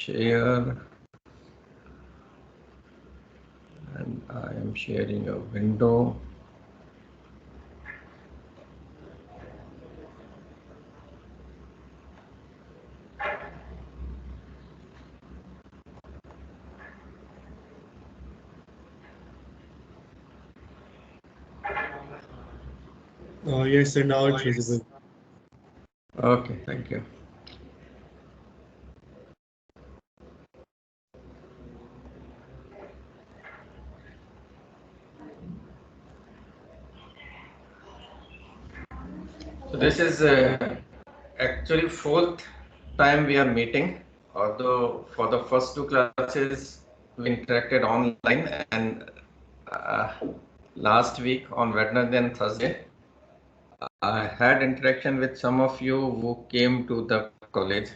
share, and I am sharing a window. Yes, sir, now it's visible. Okay, thank you. So this is actually fourth time we are meeting. Although for the first two classes we interacted online, and uh, last week on Wednesday and Thursday I had interaction with some of you who came to the college.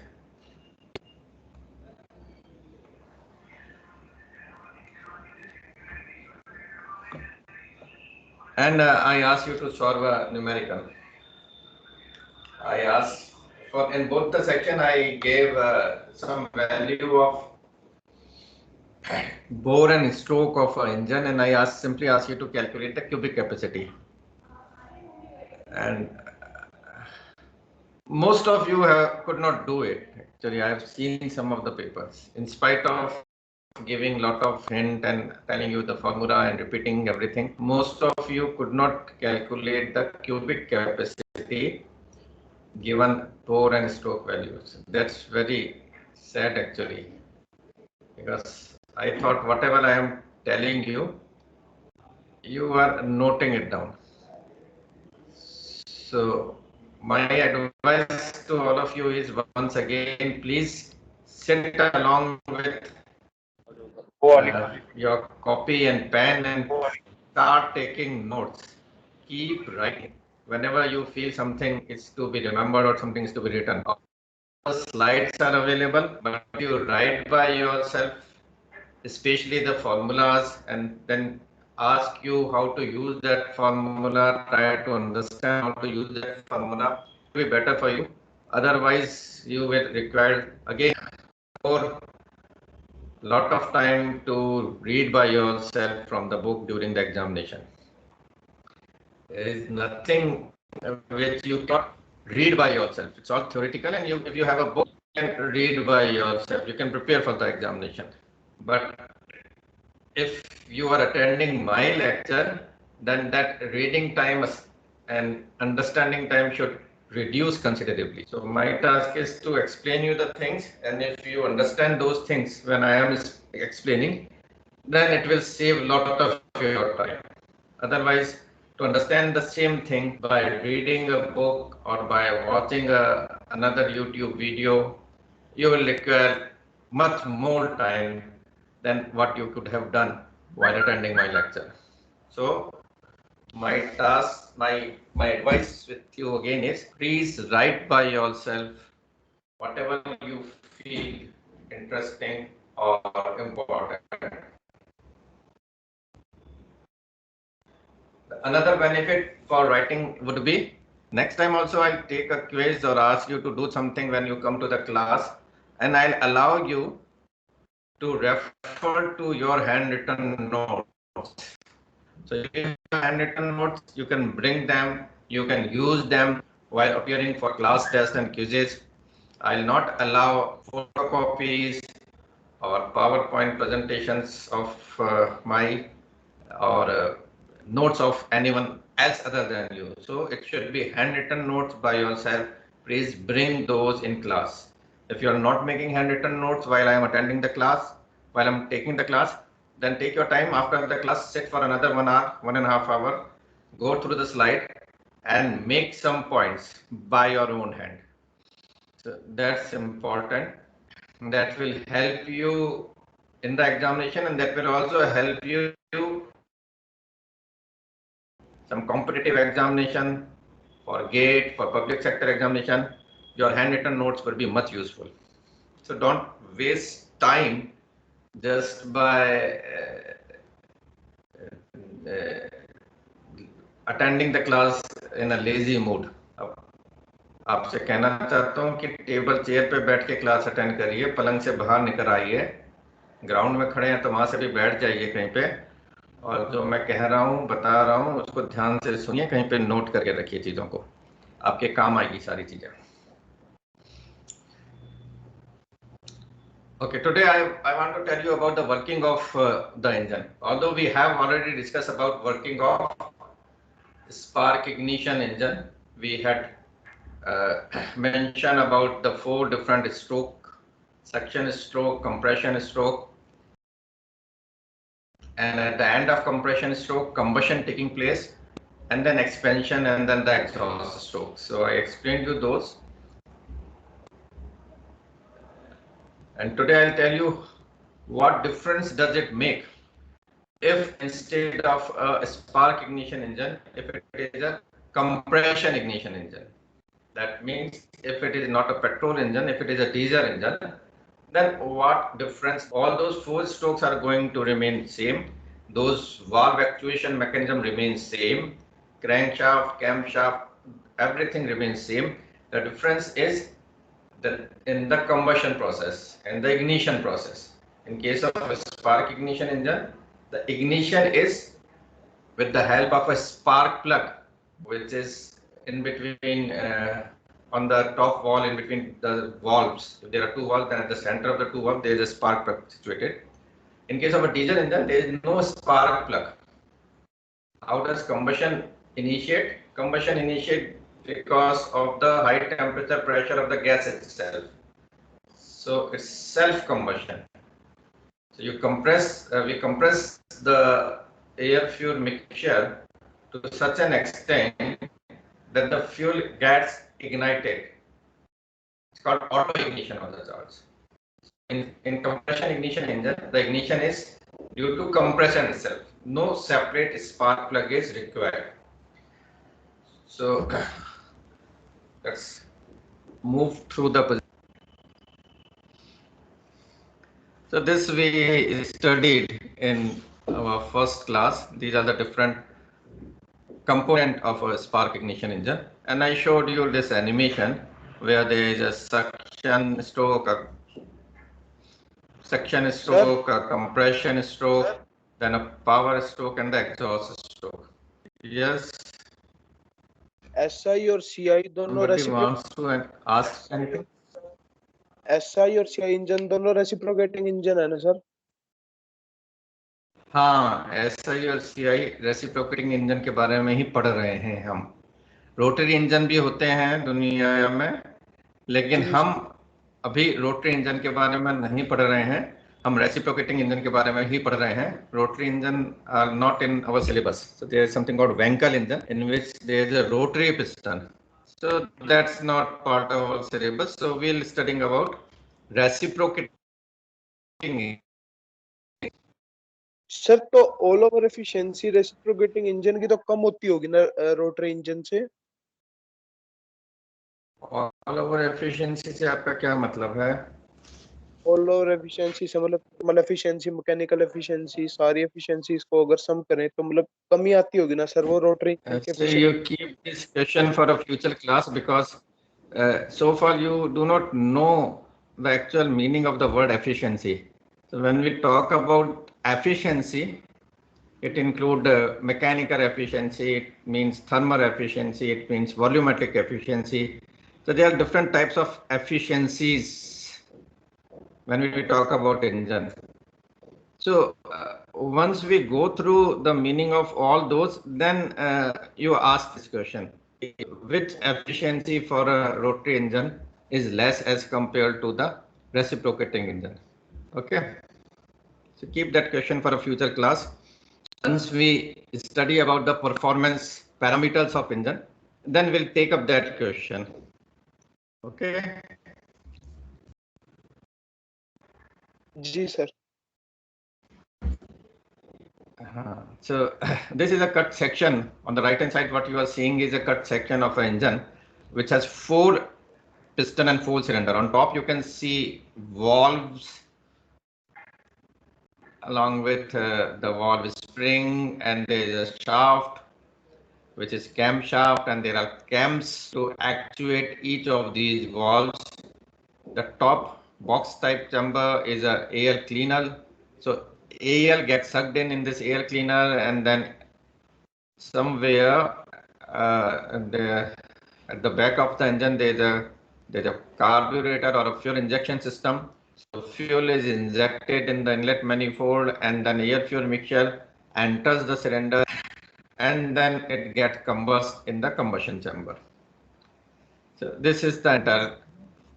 And I asked you to solve a numerical. I asked for in both the section I gave some value of bore and stroke of an engine, and I simply asked you to calculate the cubic capacity. And most of you could not do it. Actually, I have seen some of the papers. In spite of giving lot of hint and telling you the formula and repeating everything, most of you could not calculate the cubic capacity given bore and stroke values. That's very sad actually, because I thought whatever I am telling you, you are noting it down. So my advice to all of you is, once again, please sit along with your copy and pen and start taking notes. Keep writing. Whenever you feel something is to be remembered or something is to be written, the slides are available, but you write by yourself, especially the formulas, and then ask you how to use that formula, try to understand how to use that formula, it will be better for you. Otherwise, you will require again more lot of time to read by yourself from the book during the examination. There is nothing which you cannot read by yourself. It's all theoretical, and if you have a book, you can read by yourself. You can prepare for the examination. But if you are attending my lecture, then that reading time and understanding time should reduce considerably. So my task is to explain you the things, and if you understand those things when I am explaining, then it will save a lot of your time. Otherwise, to understand the same thing by reading a book or by watching another YouTube video, you will require much more time than what you could have done while attending my lecture. So my task, my advice with you again is, please write by yourself whatever you feel interesting or important. Another benefit for writing would be, next time also I'll take a quiz or ask you to do something when you come to the class, and I'll allow you to refer to your handwritten notes. So if you have handwritten notes, you can bring them, you can use them while appearing for class tests and quizzes. I'll not allow photocopies or PowerPoint presentations of my or notes of anyone else other than you. So it should be handwritten notes by yourself. Please bring those in class. If you are not making handwritten notes while I am attending the class, while I'm taking the class, then take your time after the class, sit for another 1 hour, 1.5 hours, go through the slide and make some points by your own hand. So that's important. That will help you in the examination, and that will also help you some competitive examination, for GATE, for public sector examination. Your handwritten notes will be much useful. So don't waste time just by attending the class in a lazy mood. आपसे कहना चाहता हूँ कि table chair पे बैठ के class attend करिए, पलंग से बाहर निकल आइए, ग्राउंड में खड़े हैं तो वहां से भी बैठ जाइए कहीं पे, और जो मैं कह रहा हूँ बता रहा हूँ उसको ध्यान से सुनिए, कहीं पे नोट करके रखिए चीजों को, आपके काम आएगी सारी चीजें। Okay, today I want to tell you about the working of the engine. Although we have already discussed about working of spark ignition engine, we had mentioned about the 4 different stroke: suction stroke, compression stroke, and at the end of compression stroke, combustion taking place, and then expansion, and then the exhaust stroke. So I explained you those. And today I'll tell you what difference does it make if instead of a spark ignition engine, if it is a compression ignition engine. That means if it is not a petrol engine, if it is a diesel engine, then what difference? All those 4 strokes are going to remain same. Those valve actuation mechanism remains same. Crankshaft, camshaft, everything remains same. The difference is that in the combustion process and the ignition process. In case of a spark ignition engine, the ignition is with the help of a spark plug, which is in between on the top wall, in between the valves. If there are 2 valves, then at the center of the 2 valves there is a spark plug situated. In case of a diesel engine, there is no spark plug. How does combustion initiate? Combustion initiate because of the high temperature pressure of the gas itself. So it's self combustion. So you compress, we compress the air fuel mixture to such an extent that the fuel gets ignited. It's called auto ignition of the charge. In compression ignition engine, the ignition is due to compression itself. No separate spark plug is required. So let's move through the. So this we studied in our first class. These are the different component of a spark ignition engine, and I showed you this animation where there is a suction stroke, a compression stroke, then a power stroke, and the exhaust stroke. Yes. SI और CI दोनों Somebody wants to ask anything? SI और CI engine दोनों reciprocating engine है ना sir? हाँ, SI और CI reciprocating engine के बारे में ही पढ़ रहे हैं हम। रोटरी इंजन भी होते हैं दुनिया में, लेकिन हम अभी रोटरी इंजन के बारे में नहीं पढ़ रहे हैं, हम रेसिप्रोकेटिंग इंजन के बारे में ही पढ़ रहे हैं। Rotary engine are not in our syllabus, so there is something called Wankel engine in which there is a rotary piston, so that's not part of our syllabus, so we'll studying about reciprocating. Sir तो all over efficiency reciprocating engine की तो कम होती होगी ना rotary engine से? All over efficiency से आपका क्या मतलब है? ऑल ओवर एफिशिएंसी से मतलब एफिशिएंसी, मैकेनिकल एफिशिएंसी, सारी एफिशिएंसीज को अगर सम करें तो मतलब कमी आती होगी ना सर वो रोटरी इंजन के? So you keep this question for a future class because so far you do not know the actual meaning of the word efficiency. So when we talk about efficiency, it includes mechanical efficiency, it means thermal efficiency, it means volumetric efficiency. So there are different types of efficiencies when we talk about engine. So once we go through the meaning of all those, then you ask this question: which efficiency for a rotary engine is less as compared to the reciprocating engine? Okay. So keep that question for a future class. Once we study about the performance parameters of engine, then we'll take up that question. Okay. जी sir. So this is a cut section on the right hand side. What you are seeing is a cut section of an engine which has 4 piston and 4 cylinder. On top you can see valves along with the valve spring, and there is a shaft, which is camshaft, and there are cams to actuate each of these valves. The top box type chamber is a air cleaner. So air gets sucked in this air cleaner, and then somewhere at the back of the engine there's a carburetor or a fuel injection system. So fuel is injected in the inlet manifold, and then air fuel mixture enters the cylinder, and then it gets combust in the combustion chamber. So this is the entire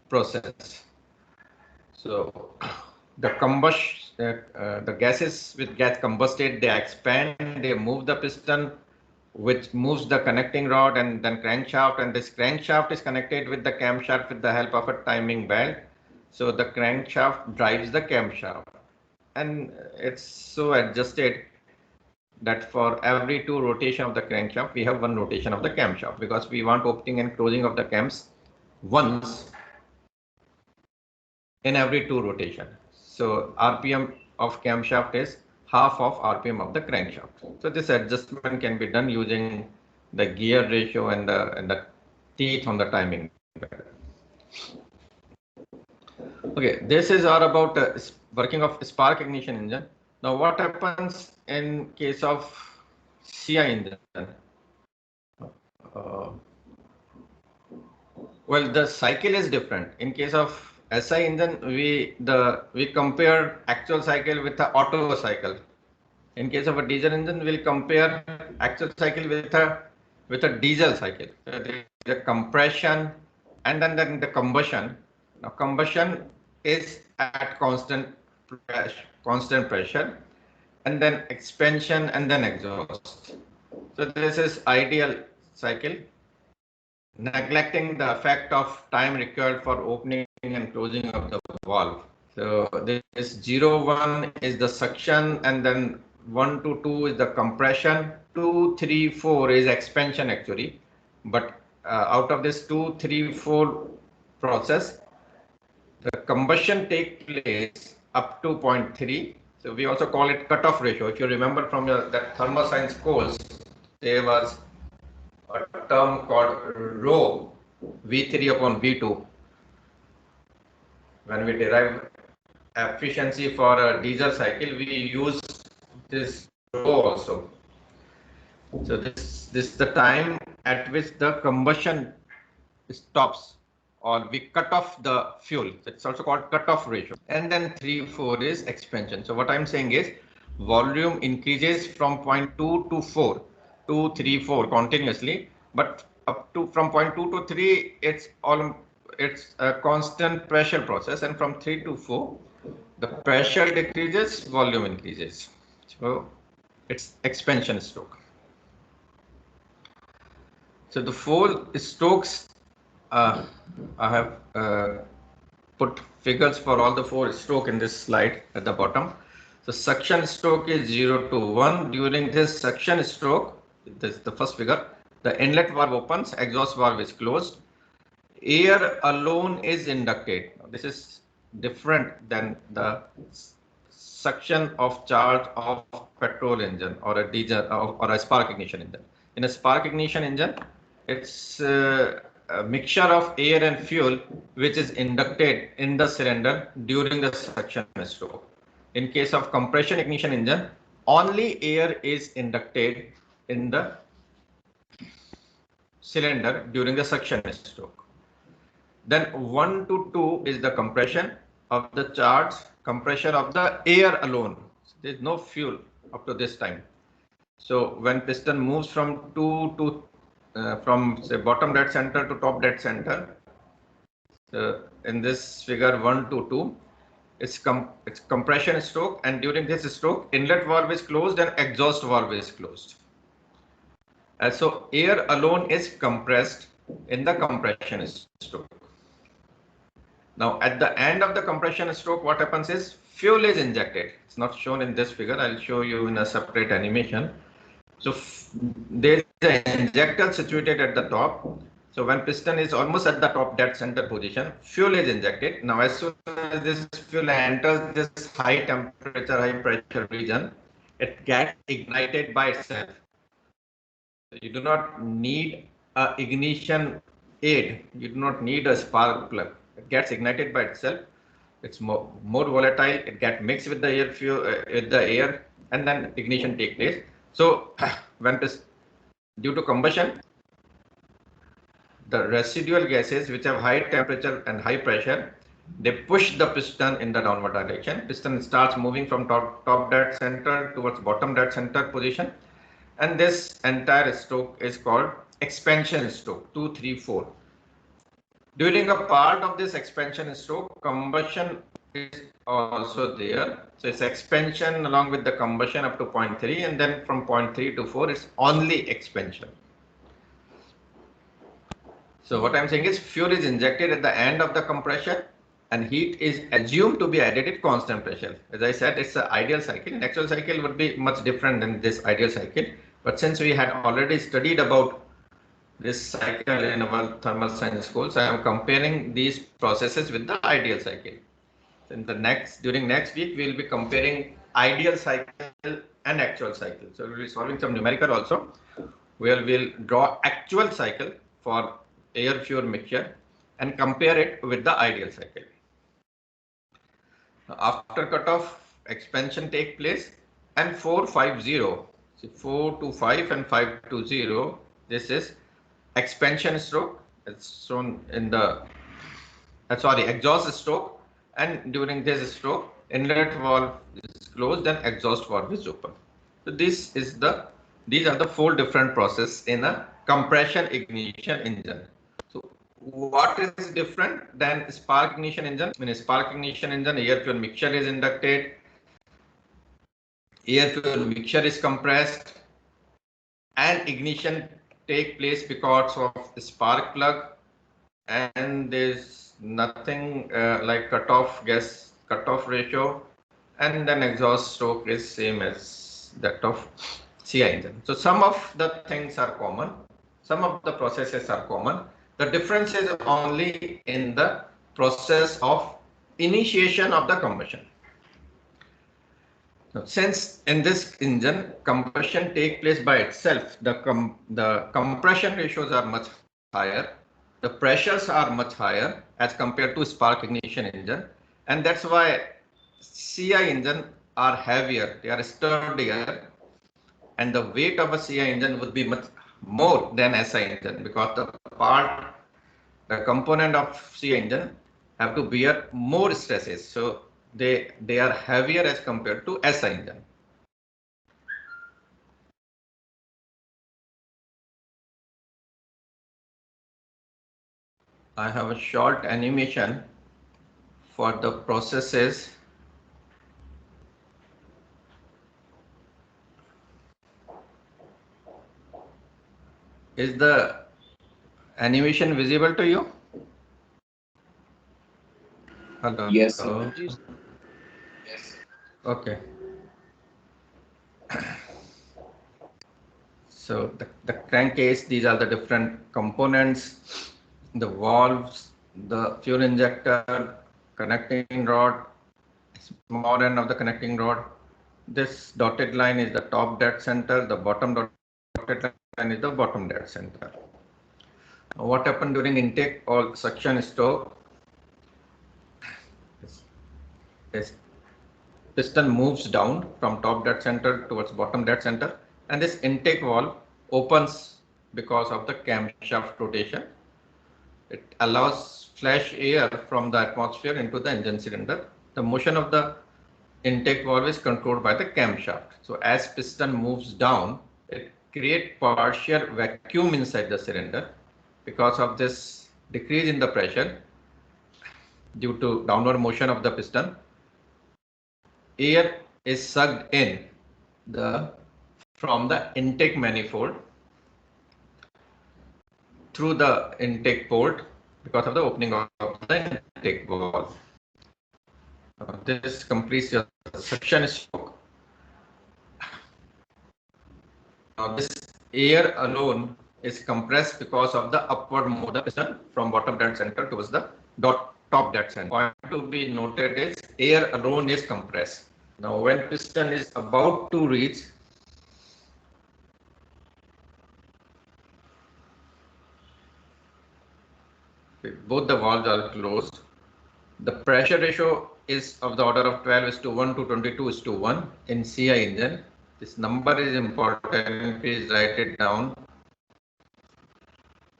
process. So the the gases which get combusted, they expand, they move the piston, which moves the connecting rod and then crankshaft, and this crankshaft is connected with the camshaft with the help of a timing belt. So the crankshaft drives the camshaft, and it's so adjusted that for every 2 rotation of the crankshaft, we have 1 rotation of the camshaft, because we want opening and closing of the cams once in every 2 rotation. So RPM of camshaft is half of RPM of the crankshaft. So this adjustment can be done using the gear ratio and the teeth on the timing belt. Okay, this is all about working of spark ignition engine. Now what happens in case of CI engine? Well, the cycle is different. In case of SI engine, we compare actual cycle with the auto cycle. In case of a diesel engine, we'll compare actual cycle with a diesel cycle. The compression and then the combustion. Now combustion is at constant pressure, and then expansion and then exhaust. So this is ideal cycle, neglecting the effect of time required for opening and closing of the valve. So this 0-1 is the suction, and then 1 to 2 is the compression, 2, 3, 4 is expansion actually. But out of this 2, 3, 4 process, the combustion takes place up to 0.3. So we also call it cutoff ratio. If you remember from that thermal science course, there was a term called rho V3 upon V2. When we derive efficiency for a diesel cycle, we use this rho also. So this is the time at which the combustion stops, or we cut off the fuel. It's also called cutoff ratio. And then 3, 4 is expansion. So what I'm saying is volume increases from 0.2 to 4, 2, 3, 4 continuously, but up to from 0.2 to 3, it's a constant pressure process, and from 3 to 4, the pressure decreases, volume increases. So it's expansion stroke. So the 4 strokes, I have put figures for all the 4 strokes in this slide at the bottom. So suction stroke is 0 to 1. During this suction stroke, this is the first figure, the inlet valve opens, exhaust valve is closed. Air alone is inducted. This is different than the suction of charge of petrol engine or a diesel or a spark ignition engine. In a spark ignition engine, it's a mixture of air and fuel which is inducted in the cylinder during the suction stroke. In case of compression ignition engine, only air is inducted in the cylinder during the suction stroke. Then 1 to 2 is the compression of the charge, compression of the air alone. There is no fuel up to this time. So when piston moves from 2 to from say bottom dead center to top dead center, in this figure 1 to 2, it's compression stroke, and during this stroke, inlet valve is closed and exhaust valve is closed. And so air alone is compressed in the compression stroke. Now at the end of the compression stroke, what happens is fuel is injected. It's not shown in this figure. I'll show you in a separate animation. So there is an injector situated at the top. So when piston is almost at the top dead center position, fuel is injected. Now as soon as this fuel enters this high temperature, high pressure region, it gets ignited by itself. So you do not need a ignition aid. You do not need a spark plug. It gets ignited by itself. It's more volatile. It gets mixed with the air fuel, with the air, and then ignition take place. So when due to combustion, the residual gases which have high temperature and high pressure, they push the piston in the downward direction. Piston starts moving from top dead center towards bottom dead center position, and this entire stroke is called expansion stroke 2, 3, 4. During a part of this expansion stroke, combustion is also there. So it's expansion along with the combustion up to 0.3, and then from 0.3 to 4 it's only expansion. So what I'm saying is fuel is injected at the end of the compression and heat is assumed to be added at constant pressure. As I said, it's an ideal cycle. An actual cycle would be much different than this ideal cycle. But since we had already studied about this cycle in our thermal science schools, I am comparing these processes with the ideal cycle. During next week, we will be comparing ideal cycle and actual cycle. So we'll be solving some numerical also, where we'll draw actual cycle for air fuel mixture and compare it with the ideal cycle. After cutoff, expansion take place, and 450, so 4 to 5 and 5 to 0, this is expansion stroke. It's shown in the exhaust stroke, and during this stroke, inlet valve is closed and exhaust valve is open. So these are the 4 different processes in a compression ignition engine. So what is different than spark ignition engine? In a spark ignition engine, air fuel mixture is inducted, air fuel mixture is compressed, and ignition take place because of spark plug, and there's nothing like cutoff ratio, and then exhaust stroke is same as that of CI engine. So some of the things are common, some of the processes are common. The difference is only in the process of initiation of the combustion. Now, since in this engine combustion take place by itself, the compression ratios are much higher, the pressures are much higher as compared to spark ignition engine, and that's why CI engine are heavier, they are sturdier, and the weight of a CI engine would be much more than SI engine, because the component of CI engine have to bear more stresses, so they are heavier as compared to SI engine. I have a short animation for the processes. Is the animation visible to you? Hello. Yes. Hello. Yes. Okay. So the crankcase, these are the different components, the valves, the fuel injector, connecting rod, small end of the connecting rod. This dotted line is the top dead center, the bottom dotted line is the bottom dead center. What happened during intake or suction stroke? This piston moves down from top dead center towards bottom dead center, and this intake valve opens because of the camshaft rotation. It allows flash air from the atmosphere into the engine cylinder. The motion of the intake valve is controlled by the camshaft. So as piston moves down, it creates partial vacuum inside the cylinder. Because of this decrease in the pressure due to downward motion of the piston, air is sucked in from the intake manifold through the intake port because of the opening of the intake valve. This completes your suction stroke. Now this air alone is compressed because of the upward move of the piston from bottom dead center towards the top dead center. Point to be noted is air alone is compressed. Now when piston is about to reach both the valves are closed. The pressure ratio is of the order of 12:1 to 22:1 in CI engine. This number is important. Please write it down.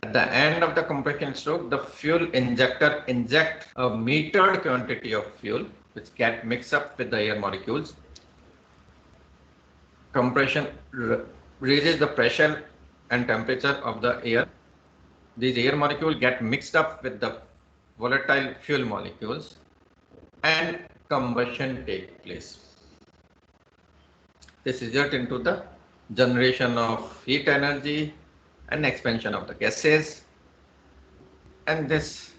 At the end of the compression stroke, the fuel injector injects a metered quantity of fuel which get mixed up with the air molecules. Compression raises the pressure and temperature of the air. These air molecules get mixed up with the volatile fuel molecules and combustion takes place. This results into the generation of heat energy and expansion of the gases, and this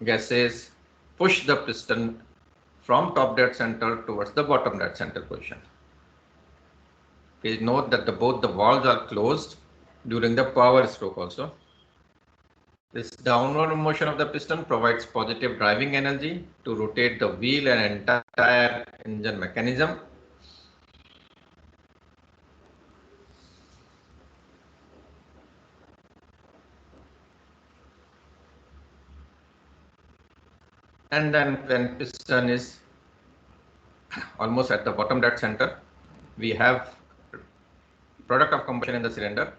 gases push the piston from top dead center towards the bottom dead center position. Please note that both the valves are closed during the power stroke also. This downward motion of the piston provides positive driving energy to rotate the wheel and entire engine mechanism. And then when piston is almost at the bottom dead center, we have product of combustion in the cylinder.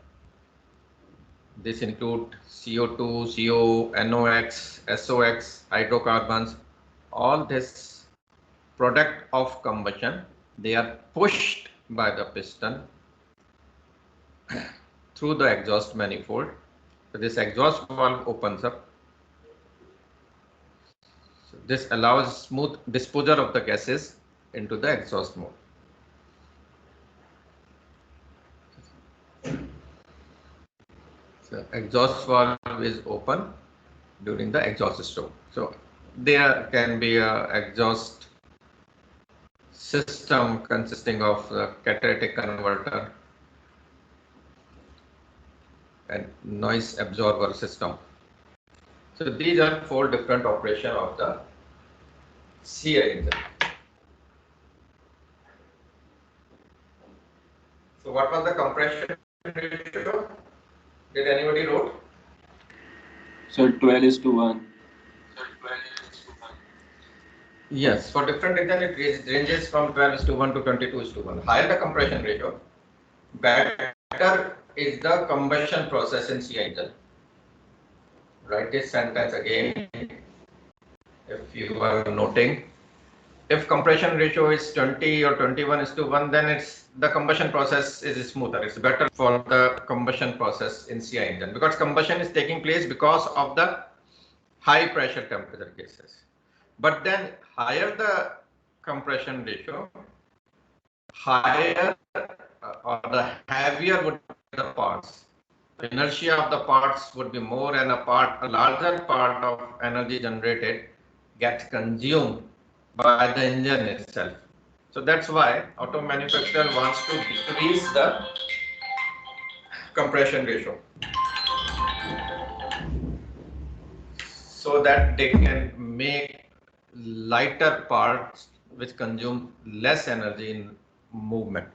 This include CO2, CO, NOx, SOx, hydrocarbons. All this product of combustion, they are pushed by the piston through the exhaust manifold. So this exhaust valve opens up. So this allows smooth disposal of the gases into the exhaust mode. So exhaust valve is open during the exhaust stroke. So there can be a exhaust system consisting of a catalytic converter and noise absorber system. So these are 4 different operations of the CI engine. So what was the compression ratio? Did anybody wrote? So 12:1. Yes, for different engine it ranges from 12:1 to 22:1. Higher the compression ratio, better is the combustion process in CI engine. Write this sentence again if you are noting. If compression ratio is 20 or 21:1, then the combustion process is smoother. It's better for the combustion process in CI engine because combustion is taking place because of the high pressure temperature gases. But then higher the compression ratio, higher or the heavier would be the parts. The inertia of the parts would be more, and a larger part of energy generated gets consumed by the engine itself. So that's why auto manufacturer wants to decrease the compression ratio so that they can make lighter parts which consume less energy in movement.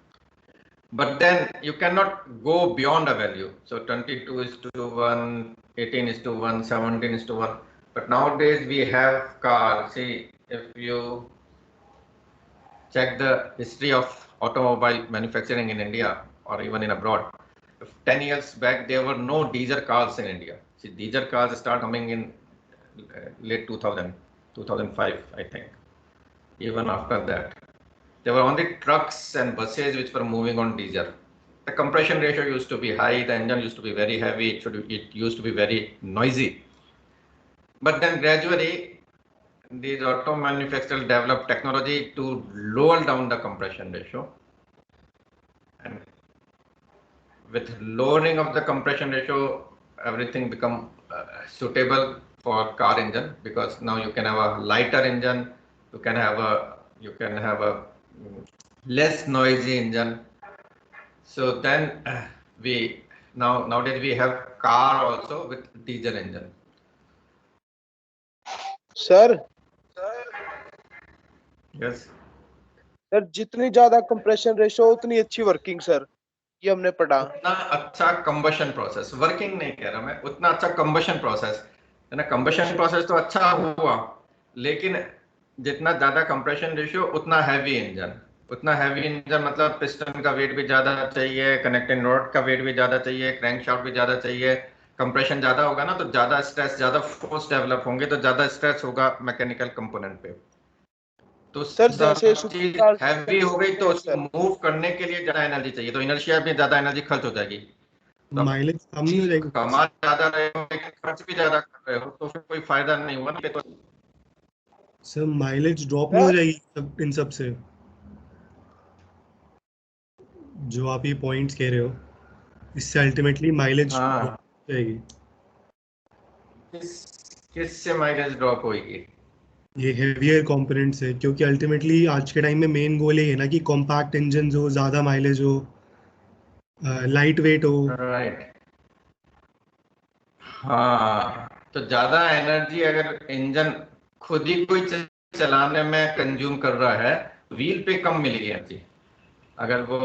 But then you cannot go beyond a value. So 22:1, 18:1, 17:1. But nowadays we have cars. See, if you check the history of automobile manufacturing in India or even in abroad, 10 years back there were no diesel cars in India. See, diesel cars start coming in late 2000, 2005, I think. Even after that, there were only trucks and buses which were moving on diesel. The compression ratio used to be high, the engine used to be very heavy, it used to be very noisy. But then gradually, these auto manufacturers developed technology to lower down the compression ratio. And with lowering of the compression ratio, everything become suitable for car engine, because now you can have a lighter engine, you can have a less noisy engine. So then nowadays we have car also with diesel engine. Sir Yes. Sir जितनी ज्यादा compression ratio उतनी अच्छी working sir. ये हमने पढ़ा। उतना अच्छा combustion process, working नहीं कह रहा मैं, उतना अच्छा कंबशन प्रोसेस है ना। कंबशन प्रोसेस तो अच्छा हुआ, लेकिन जितना ज्यादा कंप्रेशन रेशियो उतना हैवी इंजन, उतना हैवी इंजन मतलब पिस्टन का वेट भी ज्यादा चाहिए, कनेक्टिंग रॉड का वेट भी ज्यादा चाहिए, क्रैंकशाफ्ट भी ज्यादा चाहिए। कंप्रेशन ज्यादा होगा ना तो ज्यादा स्ट्रेस, ज्यादा फोर्स डेवलप होंगे तो ज्यादा स्ट्रेस होगा मैकेनिकल कंपोनेंट पे। तो सर जैसे सब सुपर चीज कार्स हैवी हो गई तो है उसको सर, मूव करने के लिए ज्यादा एनर्जी चाहिए, तो इनर्शिया में ज्यादा एनर्जी खर्च हो जाएगी। तो अब माइलेज कम नहीं हो जाएगी? कमा ज्यादा रहे हो लेकिन खर्च भी ज्यादा कर रहे हो तो फिर कोई फायदा नहीं हुआ ना। तो सर माइलेज ड्रॉप नहीं हो जाएगी इन सब से, जो आप ये पॉइंट्स कह रहे हो, इससे अल्टीमेटली माइलेज ड्रॉप हाँ, हो जाएगी? किस किस से माइलेज ड्रॉप होगी? ये हेवियर कंपोनेंट्स है, क्योंकि अल्टीमेटली आज के टाइम में मेन गोल ये है ना कि कॉम्पैक्ट इंजन हो, ज़्यादा माइलेज हो, लाइट वेट हो। राइट। हाँ, तो ज्यादा एनर्जी अगर इंजन खुद ही कोई चलाने में कंज्यूम कर रहा है, व्हील पे कम मिलेगी एनर्जी। अगर वो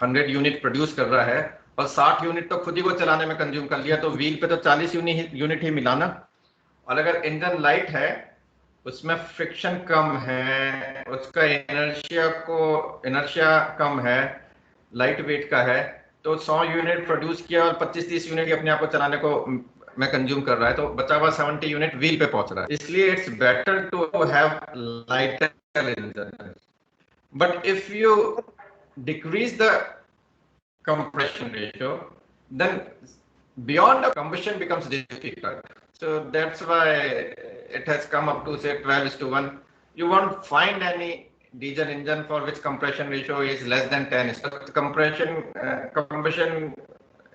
100 यूनिट प्रोड्यूस कर रहा है और 60 यूनिट तो खुद ही वो चलाने में कंज्यूम कर लिया, तो व्हील पे तो 40 यूनिट ही मिला ना। और अगर इंजन लाइट है, उसमें फ्रिक्शन कम है, उसका इनर्शिया कम है, लाइट वेट का है, तो 100 यूनिट प्रोड्यूस किया और 25-30 यूनिट ही अपने आप को चलाने को में कंज्यूम कर रहा है, तो बचा हुआ 70 यूनिट व्हील पे पहुंच रहा है। इसलिए it's better to have lighter engine. But if you decrease the compression ratio, then beyond the combustion becomes difficult. So that's why it has come up to say 12:1. You won't find any diesel engine for which compression ratio is less than 10. So combustion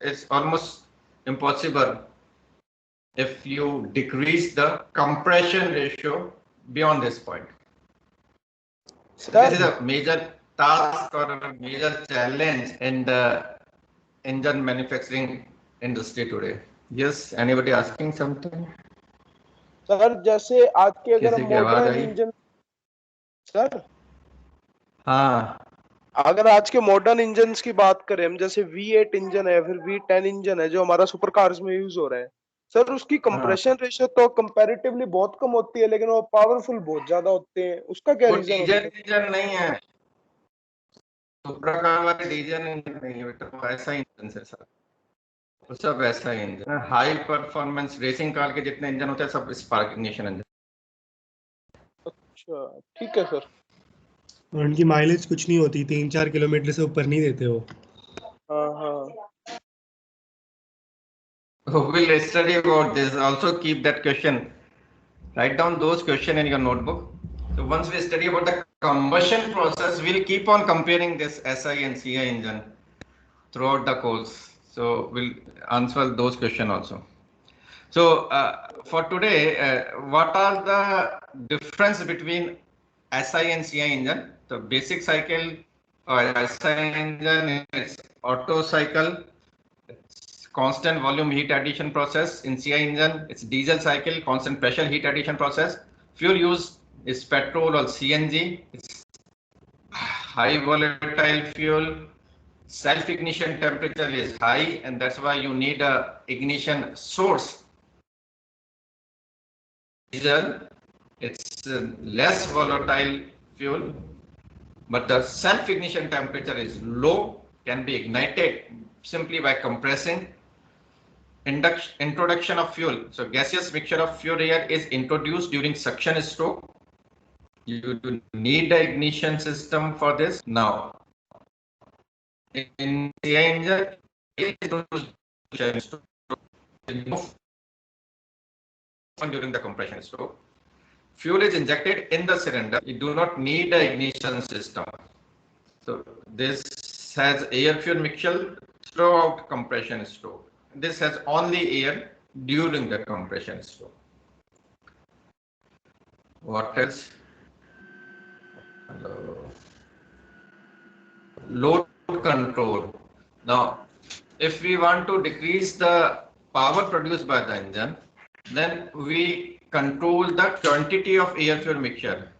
is almost impossible if you decrease the compression ratio beyond this point. This is a major task or a major challenge in the engine manufacturing industry today. Yes, anybody asking something? Sir जैसे आज के अगर किसी हम की आवाज modern आई? Engine, sir हाँ, अगर आज के मॉडर्न इंजन की बात करें हम, जैसे V8 इंजन है, फिर V10 इंजन है जो हमारा सुपर कार्स में यूज हो रहा है, सर उसकी हाँ, कंप्रेशन रेशियो तो कंपैरेटिवली बहुत कम होती है, लेकिन वो पावरफुल बहुत ज्यादा होते हैं, उसका क्या वो रीजन हो डीजल सकता इंजन नहीं है, सुपरा कार वाले डीजल इंजन नहीं है बेटा, वो ऐसा इंजन है सर। वो सब ऐसा ही इंजन है, हाई परफॉर्मेंस रेसिंग कार के जितने इंजन होते हैं सब स्पार्क इग्निशन इंजन। है? अच्छा ठीक है सर। और उनकी माइलेज कुछ नहीं होती, 3-4 किलोमीटर से ऊपर नहीं देते हो। हाँ हाँ We'll study about this. Also keep that question. Write down those questions in your notebook. So once we study about the combustion process, we'll keep on comparing this SI and CI engine throughout the course. So we'll answer those questions also. So for today, what are the difference between SI and CI engine? The basic cycle SI engine is Otto cycle. It's constant volume heat addition process. In CI engine, it's diesel cycle, constant pressure heat addition process. Fuel use is petrol or CNG. It's high volatile fuel. Self ignition temperature is high, and that's why you need a ignition source. Diesel, it's less volatile fuel, but the self ignition temperature is low, can be ignited simply by compressing. Introduction of fuel. So gaseous mixture of fuel air is introduced during suction stroke. You do need the ignition system for this. Now, in the engine, during the compression stroke, fuel is injected in the cylinder. You do not need an ignition system. So this has air fuel mixture throughout compression stroke. This has only air during the compression stroke. What else? Hello. Load control. Now, if we want to decrease the power produced by the engine, then we control the quantity of air fuel mixture.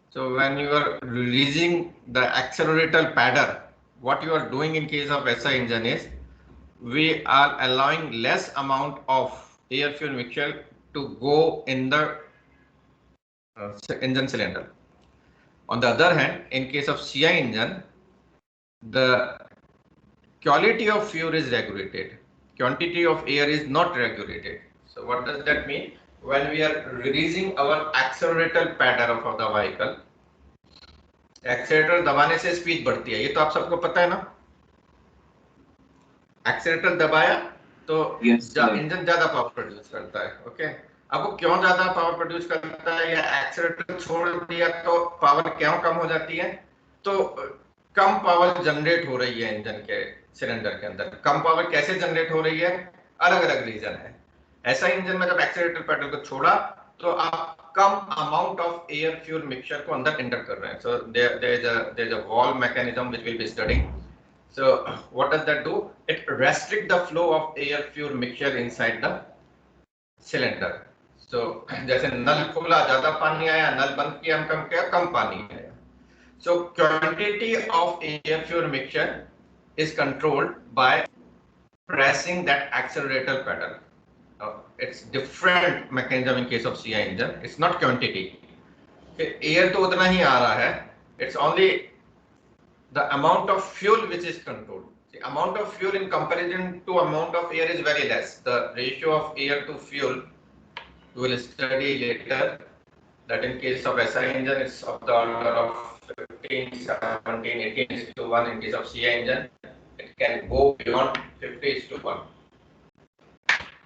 So when you are releasing the accelerator pedal, what you are doing in case of SI engine is we are allowing less amount of air fuel mixture to go in the engine cylinder. On the other hand, in case of CI engine, the quality of fuel is regulated, quantity of air is not regulated. So what does that mean? When we are releasing our accelerator pedal of the vehicle, accelerator दबाने से speed बढ़ती है, ये तो आप सबको पता है ना. एक्सेलेरेटर दबाया तो इंजन ज्यादा पावर प्रोड्यूस करता है. ओके, अब वो क्यों ज्यादा पावर प्रोड्यूस करता है, या एक्सेलेरेटर छोड़ दिया तो पावर क्यों कम हो जाती है? तो कम पावर जनरेट हो रही है इंजन के सिलेंडर के अंदर. कम पावर कैसे जनरेट हो रही है? अलग अलग रीजन है. ऐसा इंजन में जब एक्सेलेरेटर पेडल को छोड़ा तो आप कम amount of air fuel mixture को अंदर एंटर कर रहे हैं. So there is a valve mechanism which will be studying. So what does that do? It restrict the flow of air fuel mixture inside the cylinder. So जैसे नल खोला ज्यादा पानी आया, नल बंद किया हम कम किया कम पानी आया. So quantity of air fuel mixture is controlled by pressing that accelerator pedal. It's different mechanism in case of CI engine. It's not quantity. Air तो उतना ही आ रहा है. It's only the amount of fuel which is controlled. The amount of fuel in comparison to amount of air is very less. The ratio of air to fuel we will study later. That in case of SI engine it's of the order of 15, 17, 18:1. In case of CI engine it can go beyond 50:1.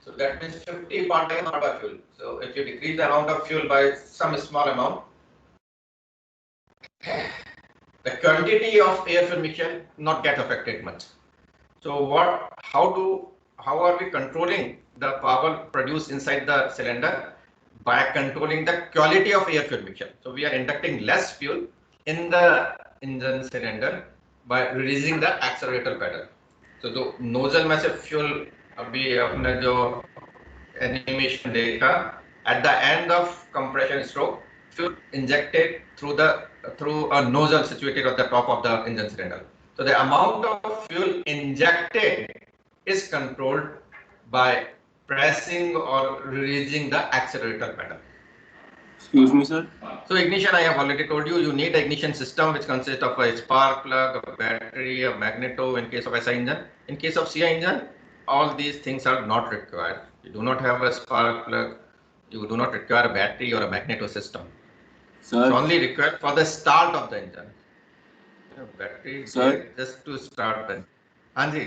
So that means 50 part is not a fuel. So if you decrease the amount of fuel by some small amount, the quantity of air fuel mixture not get affected much. So how are we controlling the power produced inside the cylinder? By controlling the quality of air fuel mixture. So we are injecting less fuel in the engine cylinder by releasing the accelerator pedal. So the nozzle में से fuel अभी अपने जो animation देखा, at the end of compression stroke, fuel injected through a nozzle situated at the top of the engine cylinder. So the amount of fuel injected is controlled by pressing or releasing the accelerator pedal. Excuse me, sir. So ignition, I have already told you, you need an ignition system which consists of a spark plug, a battery, a magneto in case of SI engine. In case of CI engine, all these things are not required. You do not have a spark plug, you do not require a battery or a magneto system. Sir, It's only required for the start of the engine. Battery Sir? just to start the. हाँ जी.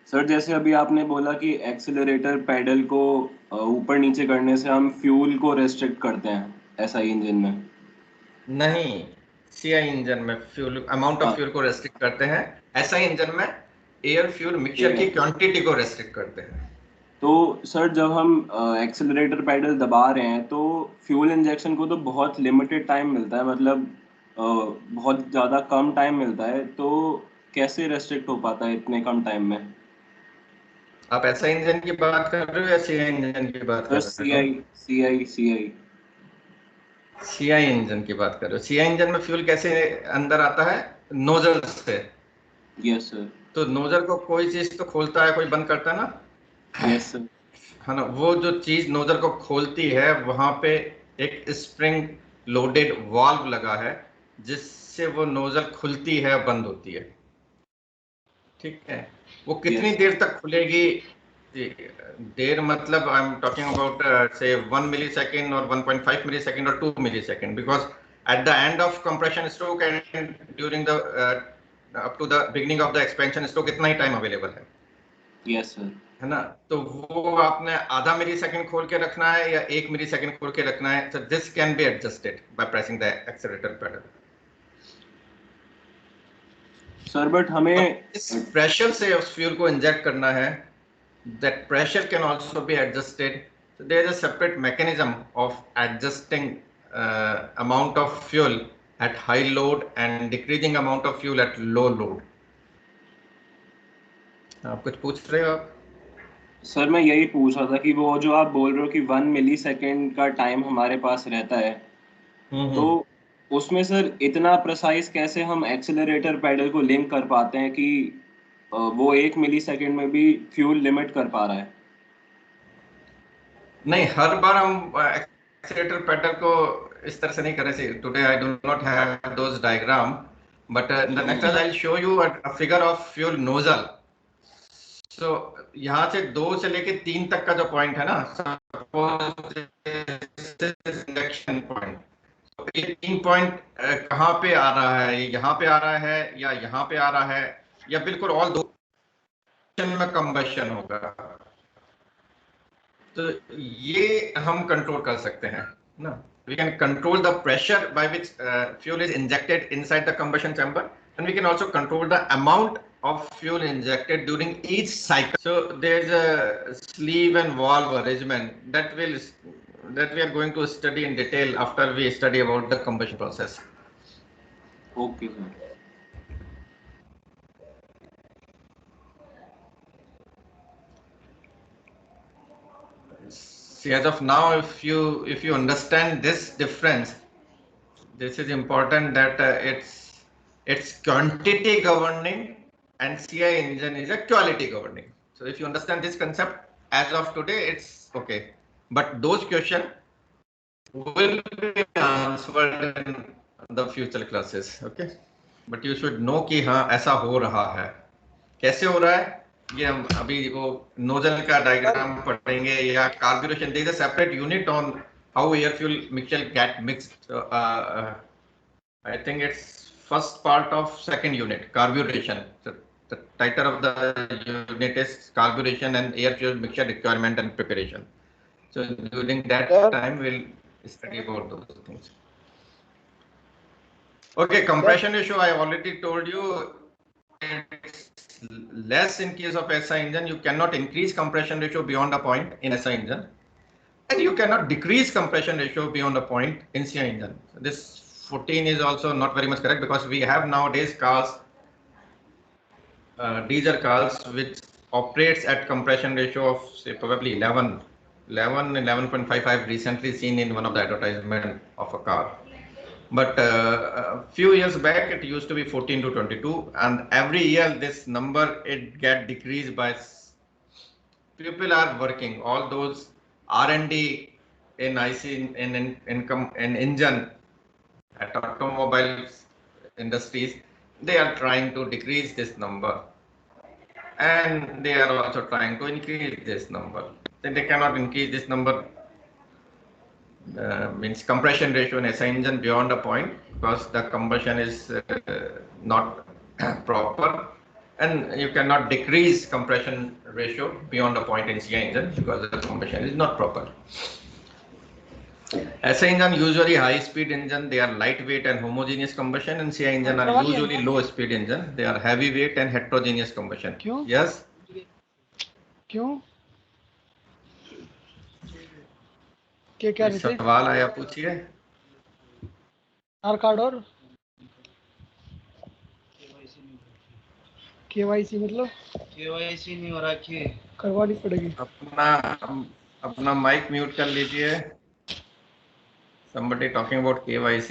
Sir जैसे अभी आपने बोला कि accelerator pedal को ऊपर नीचे करने से हम फ्यूल को रेस्ट्रिक्ट करते हैं SI इंजन में. नहीं, CI इंजन में फ्यूल अमाउंट ऑफ फ्यूल को रेस्ट्रिक्ट करते हैं. SI इंजन में एयर फ्यूल मिक्सचर की क्वांटिटी को रेस्ट्रिक्ट करते हैं. तो सर जब हम एक्सेलरेटर पैडल दबा रहे हैं तो फ्यूल इंजेक्शन को तो बहुत लिमिटेड टाइम मिलता है, मतलब बहुत ज़्यादा कम टाइम मिलता है, तो कैसे रेस्ट्रिक्ट हो पाता है इतने कम टाइम में? आप SI इंजन की बात कर रहे हो या CI इंजन की बात कर रहे हो? CI इंजन की बात कर रहे हो. CI इंजन में फ्यूल कैसे अंदर आता है? नोजल से. Yes sir. तो नोजल को कोई चीज तो खोलता है, कोई बंद करता है ना. Yes sir. है ना, वो जो चीज नोजल को खोलती है वहां पे एक स्प्रिंग लोडेड वाल्व लगा है जिससे वो नोजल खुलती है बंद होती है. ठीक है, वो कितनी देर तक खुलेगी? देर मतलब आई एम टॉकिंग अबाउट से 1 millisecond और 1.5 millisecond और 2 millisecond, because at the end of compression stroke and during the up to the beginning of the expansion stroke इतना ही टाइम अवेलेबल है. Yes sir. है ना, तो वो आपने आधा मिलीसेकंड खोल के रखना है या 1 millisecond खोल के रखना है. So this can be adjusted by pressing the accelerator pedal. Sir but हमें इस प्रेशर से उस फ्यूल को इंजेक्ट करना है. That pressure can also be adjusted. So there is a separate mechanism of adjusting amount of fuel at high load and decreasing amount of fuel at low load. आप कुछ पूछ रहे हो आप? सर मैं यही पूछ रहा था कि वो जो आप बोल रहे हो कि 1 millisecond का टाइम हमारे पास रहता है, तो उसमें सर इतना प्रिसाइज कैसे हम एक्सेलरेटर पेडल को लिंक कर पाते हैं कि वो 1 मिली सेकेंड में भी फ्यूल लिमिट कर पा रहा है? नहीं, हर बार हम एक्सीलरेटर पेडल को इस तरह से नहीं कर रहे। Today I do not have those diagram, but in the next I will show you a figure of fuel nozzle. So यहाँ से 2 से लेके 3 तक का जो पॉइंट है ना, इंडक्शन पॉइंट, तो ये 3 पॉइंट कहाँ पे आ रहा है? यहाँ पे आ रहा है या यहाँ पे आ रहा है, या बिल्कुल ऑल 2 में कंबशन होगा? तो ये हम कंट्रोल कर सकते हैं ना। We can control the pressure by which fuel is injected inside the combustion chamber, and we can also control the amount of fuel injected during each cycle. So there's a sleeve and valve arrangement that we are going to study in detail after we study about the combustion process. Okay sir. See, as of now, if you understand this difference, this is important that it's quantity governing and CI engine is a quality governing. So if you understand this concept as of today, it's okay. But those questions will be answered in the future classes. Okay. But you should know कि हाँ ऐसा हो रहा है। कैसे हो रहा है ये हम अभी वो नोजल का डायग्राम पढ़ेंगे, या carburation. There is a separate unit on how air fuel mixture get mixed. I think it's first part of second unit, carburation. So the title of the unit is carburation and air fuel mixture requirement and preparation. So during that time we'll study about those things. Okay, compression ratio I already told you, it's less in case of SI engine. You cannot increase compression ratio beyond a point in SI engine, and you cannot decrease compression ratio beyond a point in CI engine. This 14 is also not very much correct, because we have nowadays cars, diesel cars, which operates at compression ratio of say probably 11.55 recently seen in one of the advertisement of a car. But a few years back it used to be 14 to 22, and every year this number it get decreased by. People are working all those R&D in IC in engine at automobile industries. They are trying to decrease this number, and they are also trying to increase this number. Then they cannot increase this number, means compression ratio in SI engine beyond a point, because the combustion is not proper, and you cannot decrease compression ratio beyond a point in CI engine because the combustion is not proper. SI engine usually high speed engine, they are lightweight and homogeneous combustion, and CI engine are usually low speed engine, they are heavyweight and heterogeneous combustion. Yes? क्यों? क्या रहे थे? सवाल आया, पूछिए। आधार card और KYC मतलब KYC नहीं हो रखी, करवानी पड़ेगी। अपना माइक म्यूट कर लीजिए। Somebody talking about KYC.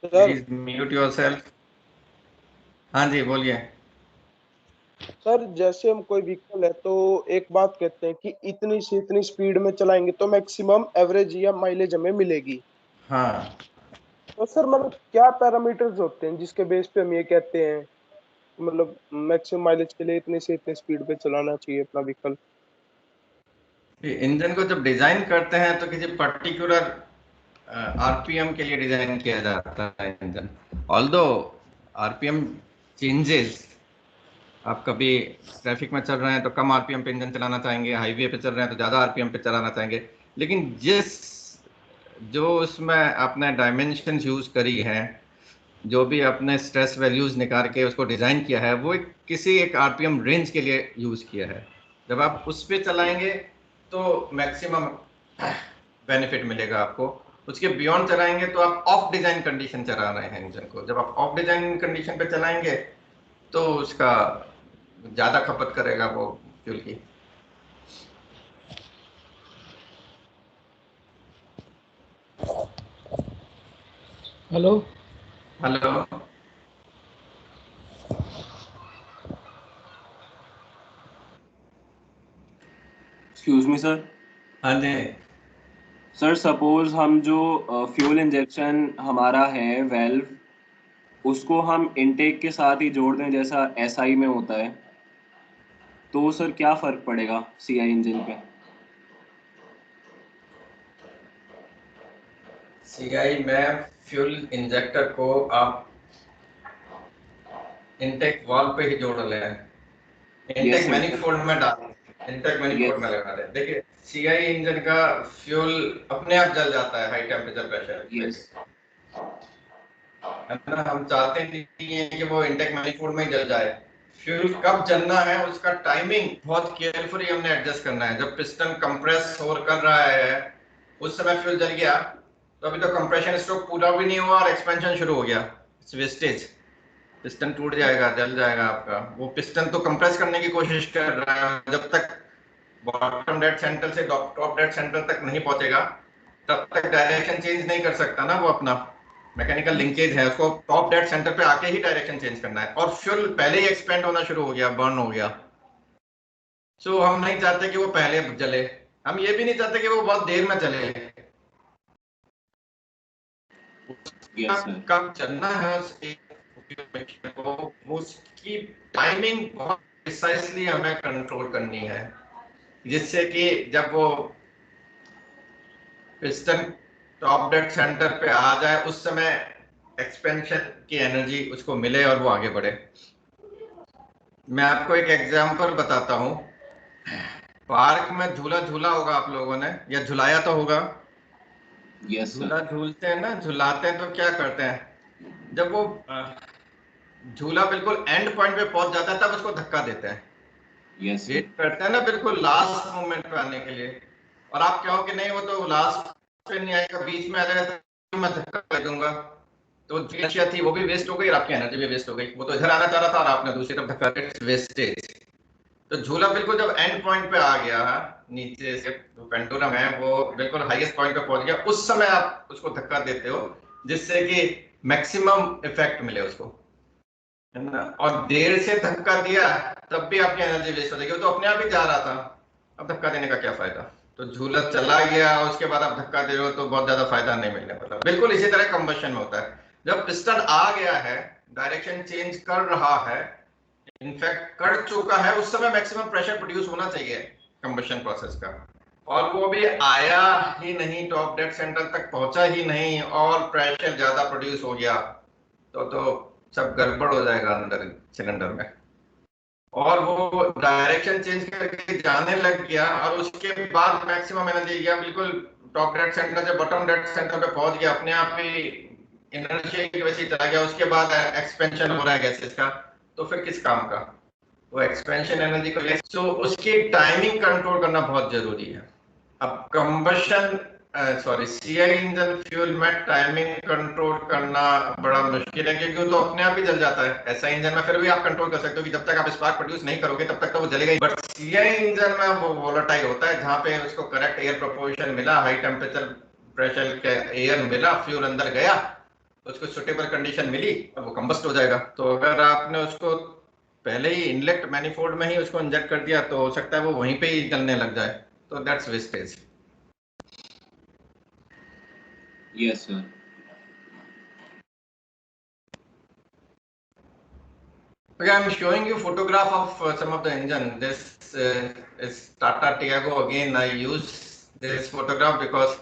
Please mute yourself. हाँ जी, बोलिए। सर जैसे हम कोई व्हीकल है तो एक बात कहते हैं कि इतनी से इतनी स्पीड में चलाएंगे तो मैक्सिमम एवरेज या माइलेज हमें मिलेगी। हाँ, तो सर मतलब क्या पैरामीटर्स होते हैं जिसके बेस पे हम ये कहते हैं मतलब मैक्सिमम माइलेज के लिए इतनी से इतनी स्पीड पे चलाना चाहिए अपना व्हीकल? इंजन को जब डिजाइन करते हैं तो किसी पर्टिकुलर आरपीएम के लिए डिजाइन किया जाता है इंजन। ऑल्दो आरपीएम चेंजेस, आप कभी ट्रैफिक में चल रहे हैं तो कम आरपीएम पे इंजन चलाना चाहेंगे, हाईवे पे चल रहे हैं तो ज़्यादा आरपीएम पे चलाना चाहेंगे, लेकिन जो उसमें आपने डायमेंशंस यूज़ करी हैं, जो भी आपने स्ट्रेस वैल्यूज़ निकाल के उसको डिज़ाइन किया है, वो किसी एक आरपीएम रेंज के लिए यूज़ किया है। जब आप उस पर चलाएंगे तो मैक्सिमम बेनिफिट मिलेगा आपको। उसके बियॉन्ड चलाएंगे तो आप ऑफ डिज़ाइन कंडीशन चला रहे हैं इंजन को। जब आप ऑफ डिज़ाइन कंडीशन पे चलाएंगे तो उसका ज़्यादा खपत करेगा वो फ्यूल की। Hello hello. Excuse me sir. हाँ जी। सर सपोज हम जो फ्यूल इंजेक्शन हमारा है वेल्व, उसको हम इनटेक के साथ ही जोड़ दें जैसा एसआई में होता है, तो सर क्या फर्क पड़ेगा सीआई इंजन पे? सीआई में फ्यूल इंजेक्टर को आप इनटेक वाल्व पे ही जोड़ ले, Yes, इनटेक sir. मैनिफोल्ड में डाल, इनटेक मैनिफोल्ड में लगा दे। देखिए सीआई इंजन का फ्यूल अपने आप जल जाता है हाई टेम्परेचर प्रेशर Yes. है ना। हम चाहते नहीं है कि वो इनटेक मैनिफोल्ड में ही जल जाए। फ्यूल कब जलना है उसका टाइमिंग बहुत केयरफुली हमने एडजस्ट करना है। जब पिस्टन कंप्रेस और कर रहा है उस समय फ्यूल जल गया तो अभी तो कंप्रेशन स्ट्रोक पूरा भी नहीं हुआ और एक्सपेंशन शुरू हो गया, इट्स वेस्टेज, पिस्टन टूट जाएगा, जल जाएगा आपका। वो पिस्टन तो कंप्रेस करने की कोशिश कर रहा है, जब तक बॉटम डेड सेंटर से टॉप डेड सेंटर तक नहीं पहुंचेगा तब तक डायरेक्शन चेंज नहीं कर सकता ना वो। अपना मैकेनिकल लिंकेज है, उसको टॉप डेड सेंटर पे आके ही डायरेक्शन चेंज करना है। और फ्यूल पहले ही एक्सपेंड होना शुरू हो गया, बर्न हो गया। सो हम नहीं चाहते कि वो पहले जले, हम ये भी नहीं चाहते कि वो बहुत देर में चले। Yes, sir. कब चलना है उसकी टाइमिंग बहुत प्रिसाइसली हमें कंट्रोल करनी है, जिससे कि जब वो पिस्टन टॉप डेड सेंटर पे आ जाए उस समय एक्सपेंशन की एनर्जी उसको मिले और वो आगे बढ़े। मैं आपको एक एग्जांपल बताता हूँ। पार्क में झूला झूला होगा आप लोगों ने, या झुलाया तो होगा। Yes, sir. झूला झूलते हैं ना, झुलाते हैं तो क्या करते हैं, जब वो झूला बिल्कुल एंड पॉइंट पे पहुंच जाता है तब उसको धक्का देते हैं। Yes, sir. वेट करते हैं ना बिल्कुल लास्ट मोमेंट पे आने के लिए। और आप कहो कि नहीं वो तो लास्ट पे नहीं आएगा, बीच में आ जाएगा तो मैं धक्का दे दूंगा, तो जो एनर्जी थी वो भी वेस्ट हो गई और आपकी एनर्जी भी वेस्ट हो गई। वो तो इधर आना चाह रहा था और आपने दूसरी तरफ धक्का दिया, वेस्टेज। तो झूला बिल्कुल जब एंड पॉइंट पे आ गया, नीचे से पेंडुलम है वो बिल्कुल हाईएस्ट पॉइंट पे पहुंच गया, उस समय आप उसको धक्का देते हो जिससे कि मैक्सिमम इफेक्ट मिले उसको, है ना। और देर से धक्का दिया तब भी आपकी एनर्जी वेस्ट हो जाएगी, वो तो अपने आप ही जा रहा था, अब धक्का देने का क्या फायदा। तो झूला चला गया उसके बाद आप धक्का दे रहे हो तो बहुत ज्यादा फायदा नहीं मिलने वाला। बिल्कुल इसी तरह कंबशन में होता है, जब पिस्टन आ गया है, डायरेक्शन चेंज कर रहा है, इनफैक्ट कर चुका है, उस समय मैक्सिमम प्रेशर प्रोड्यूस होना चाहिए कंबशन प्रोसेस का, और वो भी आया ही नहीं, टॉप डेड सेंटर तक पहुंचा ही नहीं और प्रेशर ज्यादा प्रोड्यूस हो गया तो सब गड़बड़ हो जाएगा अंदर सिलेंडर में। और वो डायरेक्शन चेंज करके जाने लग गया और उसके बाद मैक्सिमम एनर्जी गया बिल्कुल टॉप डेड सेंटर से बॉटम डेड सेंटर पे पहुंच गया, अपने आप ही इनर्शिया की वजह से चला गया। उसके बाद एक्सपेंशन हो रहा है गैसेस का, तो फिर किस काम का वो एक्सपेंशन एनर्जी को। तो उसकी टाइमिंग कंट्रोल करना बहुत जरूरी है। अब कंबशन सीआई इंजन फ्यूल में टाइमिंग कंट्रोल करना बड़ा मुश्किल है, क्योंकि वो तो अपने आप ही जल जाता है। ऐसा इंजन में फिर भी आप कंट्रोल कर सकते हो कि जब तक आप स्पार्क प्रोड्यूस नहीं करोगे तब तक तो वो जलेगा ही। बट सीआई इंजन में वो वोलेटाइल होता है, जहां पे उसको करेक्ट एयर प्रोपोर्शन मिला, हाई टेम्परेचर प्रेशर के एयर मिला, फ्यूल अंदर गया, उसको सुटेबल कंडीशन मिली और वो कंबस्ट हो जाएगा। तो अगर आपने उसको पहले ही इनलेट मैनिफोल्ड में ही उसको इंजेक्ट कर दिया तो हो सकता है वो वहीं पे ही जलने लग जाए, तो that's wastage. Yes, sir. Okay, I'm showing you photograph of some of the engine. This is Tata Tiago. Again, I use this photograph because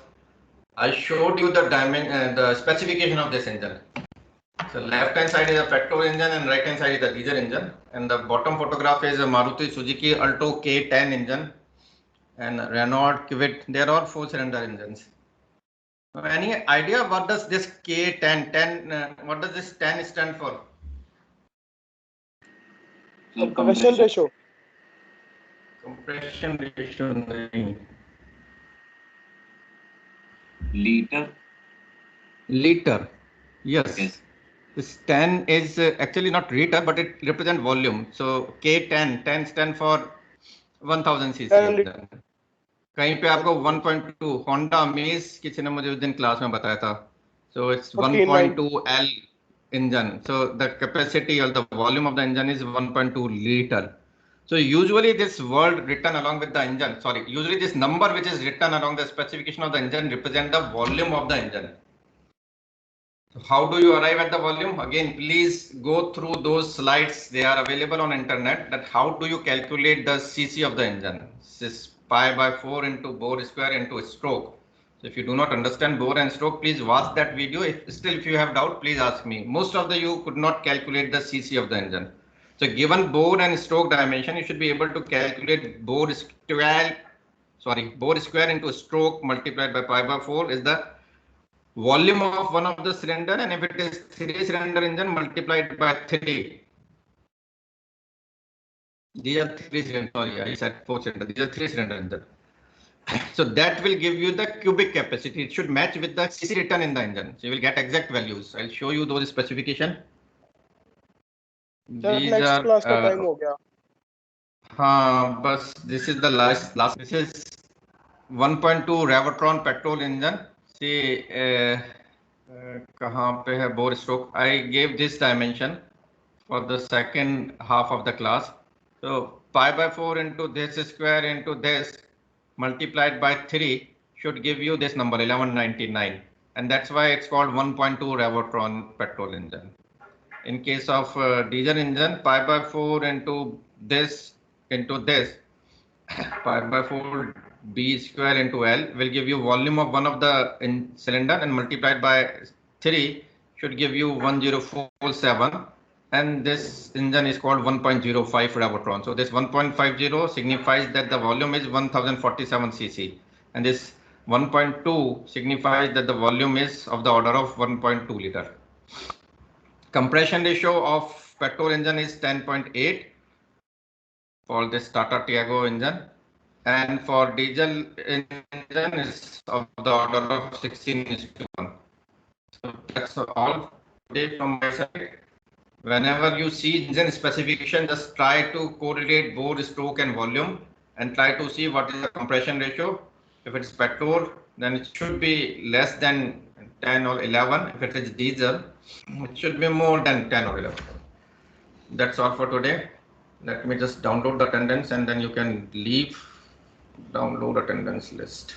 I showed you the specification of this engine. So left hand side is a petrol engine and right hand side is a diesel engine. And the bottom photograph is a Maruti Suzuki Alto K10 engine and Renault Kwid. They are all 4-cylinder engines. Any idea what does this K10 what does this 10 stand for? Sir, compression ratio. Compression ratio नहीं, Liter. liter. Yes. Yes. This 10 is actually not liter, but it represents volume. So K10, 10 stand for 1000 cc. 10 litre. कहीं पे आपको 1.2 Honda amaze किसी ने मुझे उस दिन class में बताया था। So it's 14.9. 1.2 L engine. So the capacity or the volume of the engine is 1.2 liter. So usually this word written along with the engine, sorry, usually this number which is written along the specification of the engine represent the volume of the engine. So how do you arrive at the volume? Again, please go through those slides. They are available on internet. That how do you calculate the CC of the engine? This is pi by 4 into bore square into stroke. So if you do not understand bore and stroke, please watch that video. If you have doubt, please ask me. Most of you could not calculate the CC of the engine. So given bore and stroke dimension, you should be able to calculate bore square into stroke multiplied by pi by 4 is the volume of one of the cylinder, and if it is 3-cylinder engine, multiplied by 3. These are 3-cylinder, sorry, I said 4-cylinder. These are 3-cylinder engine. So that will give you the cubic capacity. It should match with the CC written in the engine. So you will get exact values. I'll show you those specification. Sir next class का time हो गया. हाँ, बस this is the last. This is 1.2 Revoltron petrol engine. See, कहाँ पे है bore stroke? I gave this dimension for the second half of the class. So pi by 4 into this square into this multiplied by 3 should give you this number 1199, and that's why it's called 1.2 Revoltron petrol engine. In case of diesel engine, pi by 4 into this pi by 4 b square into L will give you volume of one of the cylinder, and multiplied by 3 should give you 1047, and this engine is called 1.05 Revoltron. So this 1.50 signifies that the volume is 1047 cc, and this 1.2 signifies that the volume is of the order of 1.2 liter. Compression ratio of petrol engine is 10.8 for this Tata Tiago engine, and for diesel engine is of the order of 16:1. So that's all today from my side. Whenever you see engine specification, just try to correlate bore, stroke and volume, and try to see what is the compression ratio. If it's petrol, then it should be less than 10 or 11. If it is diesel, it should be more than 10 or 11. That's all for today. Let me just download the attendance, and then you can leave. Download attendance list.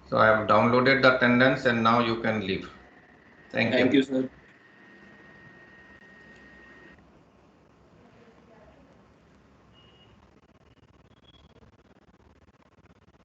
So I have downloaded the attendance, and now you can leave. Thank you. Thank you, sir.